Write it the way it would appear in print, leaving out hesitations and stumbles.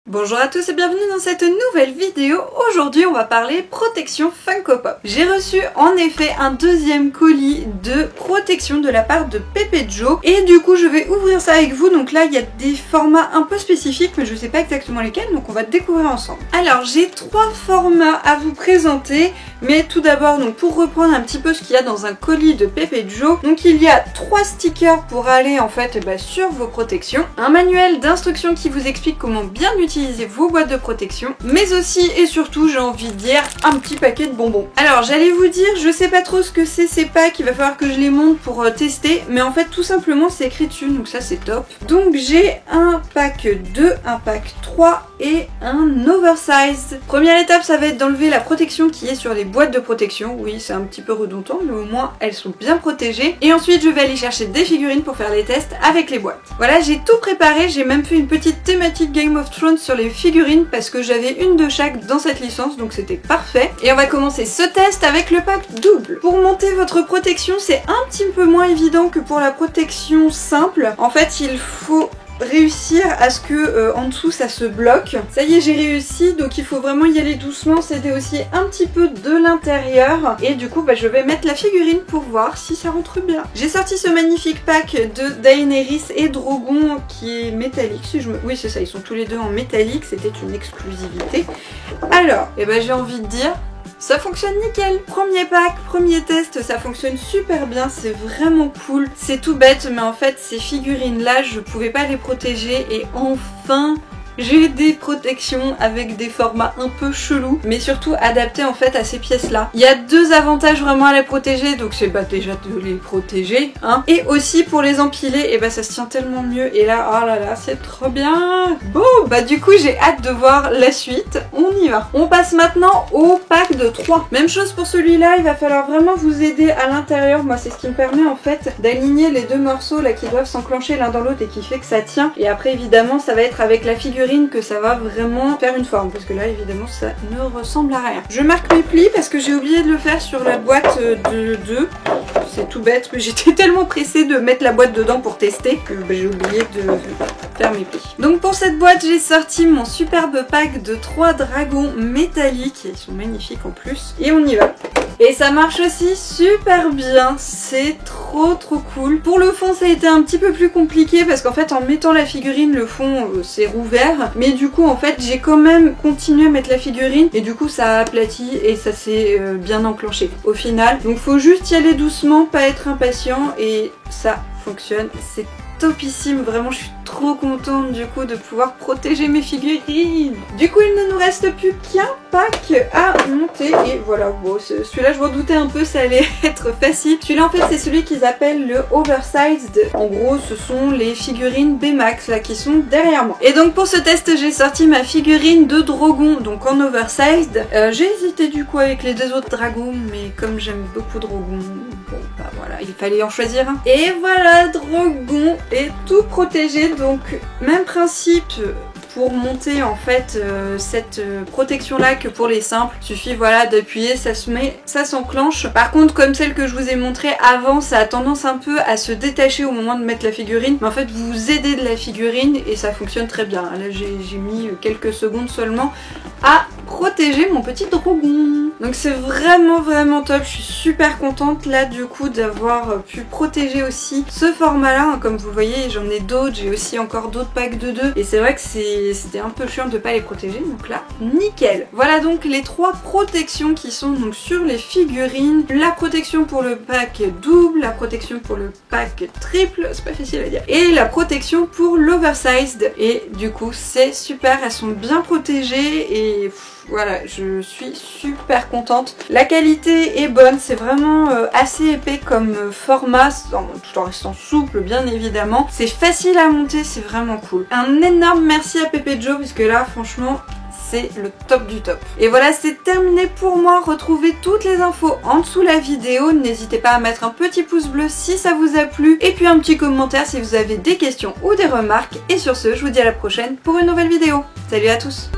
Bonjour à tous et bienvenue dans cette nouvelle vidéo. Aujourd'hui on va parler protection Funko Pop. J'ai reçu en effet un deuxième colis de protection de la part de Pepe Joe et du coup je vais ouvrir ça avec vous. Donc là il y a des formats un peu spécifiques mais je sais pas exactement lesquels, donc on va découvrir ensemble. Alors j'ai trois formats à vous présenter, mais tout d'abord donc pour reprendre un petit peu ce qu'il y a dans un colis de Pepe Joe, donc il y a trois stickers pour aller en fait sur vos protections, un manuel d'instructions qui vous explique comment bien utiliser vos boîtes de protection, mais aussi et surtout j'ai envie de dire un petit paquet de bonbons. Alors j'allais vous dire, je sais pas trop ce que c'est ces packs, il va falloir que je les monte pour tester, mais en fait tout simplement c'est écrit dessus, donc ça c'est top. Donc j'ai un pack 2, un pack 3 et un oversize. Première étape ça va être d'enlever la protection qui est sur les boîtes de protection, oui c'est un petit peu redondant mais au moins elles sont bien protégées, et ensuite je vais aller chercher des figurines pour faire les tests avec les boîtes. Voilà, j'ai tout préparé, j'ai même fait une petite thématique Game of Thrones sur les figurines parce que j'avais une de chaque dans cette licence, donc c'était parfait. Et on va commencer ce test avec le pack double. Pour monter votre protection, c'est un petit peu moins évident que pour la protection simple. En fait, il faut réussir à ce que en dessous ça se bloque. Ça y est, j'ai réussi, donc il faut vraiment y aller doucement, s'aider aussi un petit peu de l'intérieur, et du coup je vais mettre la figurine pour voir si ça rentre bien. J'ai sorti ce magnifique pack de Daenerys et Drogon qui est métallique, si je me... oui c'est ça, ils sont tous les deux en métallique, c'était une exclusivité. Alors, j'ai envie de dire, ça fonctionne nickel. Premier pack, premier test, ça fonctionne super bien, c'est vraiment cool. C'est tout bête, mais en fait ces figurines là, je pouvais pas les protéger et enfin j'ai des protections avec des formats un peu chelous, mais surtout adaptés en fait à ces pièces là. Il y a deux avantages vraiment à les protéger, donc c'est déjà de les protéger, hein. Et aussi pour les empiler, et ça se tient tellement mieux, et là, oh là là, c'est trop bien. Bon, du coup j'ai hâte de voir la suite, on y va. On passe maintenant au pack de 3. Même chose pour celui-là, il va falloir vraiment vous aider à l'intérieur. Moi c'est ce qui me permet en fait d'aligner les deux morceaux là qui doivent s'enclencher l'un dans l'autre et qui fait que ça tient. Et après évidemment ça va être avec la figurine que ça va vraiment faire une forme, parce que là évidemment ça ne ressemble à rien. Je marque mes plis parce que j'ai oublié de le faire sur la boîte de 2. C'est tout bête, mais j'étais tellement pressée de mettre la boîte dedans pour tester que j'ai oublié de faire mes plis. Donc pour cette boîte j'ai sorti mon superbe pack de 3 dragons métalliques, ils sont magnifiques en plus, et on y va. Et ça marche aussi super bien, c'est trop cool. Pour le fond ça a été un petit peu plus compliqué parce qu'en fait en mettant la figurine le fond s'est rouvert, mais du coup en fait j'ai quand même continué à mettre la figurine et du coup ça a aplati et ça s'est bien enclenché au final. Donc faut juste y aller doucement, pas être impatient, et ça fonctionne, c'est topissime, vraiment je suis trop contente du coup de pouvoir protéger mes figurines. Du coup il ne nous reste plus qu'un pack à monter et voilà. Bon, celui-là je m'en doutais un peu, ça allait être facile. Celui-là en fait c'est celui qu'ils appellent le oversized. En gros ce sont les figurines Baymax là qui sont derrière moi. Et donc pour ce test j'ai sorti ma figurine de Drogon, donc en oversized. J'ai hésité du coup avec les deux autres dragons, mais comme j'aime beaucoup Drogon, bon voilà, il fallait en choisir un. Et voilà, Drogon est tout protégé, donc même principe pour monter en fait cette protection là que pour les simples. Suffit voilà d'appuyer, ça se met, ça s'enclenche. Par contre comme celle que je vous ai montrée avant, ça a tendance un peu à se détacher au moment de mettre la figurine, mais en fait vous vous aidez de la figurine et ça fonctionne très bien. Là j'ai mis quelques secondes seulement à protéger mon petit Drogon. Donc c'est vraiment top, je suis super contente là du coup d'avoir pu protéger aussi ce format là. Comme vous voyez j'en ai d'autres, j'ai aussi encore d'autres packs de 2 et c'est vrai que c'était un peu chiant de pas les protéger, donc là nickel. Voilà donc les 3 protections qui sont donc sur les figurines. La protection pour le pack double, la protection pour le pack triple, c'est pas facile à dire, et la protection pour l'oversized, et du coup c'est super, elles sont bien protégées et voilà, je suis super contente. La qualité est bonne, c'est vraiment assez épais comme format, tout en restant souple bien évidemment. C'est facile à monter, c'est vraiment cool. Un énorme merci à Pepe Joe, puisque là franchement c'est le top du top. Et voilà, c'est terminé pour moi. Retrouvez toutes les infos en dessous la vidéo. N'hésitez pas à mettre un petit pouce bleu si ça vous a plu, et puis un petit commentaire si vous avez des questions ou des remarques. Et sur ce, je vous dis à la prochaine pour une nouvelle vidéo. Salut à tous!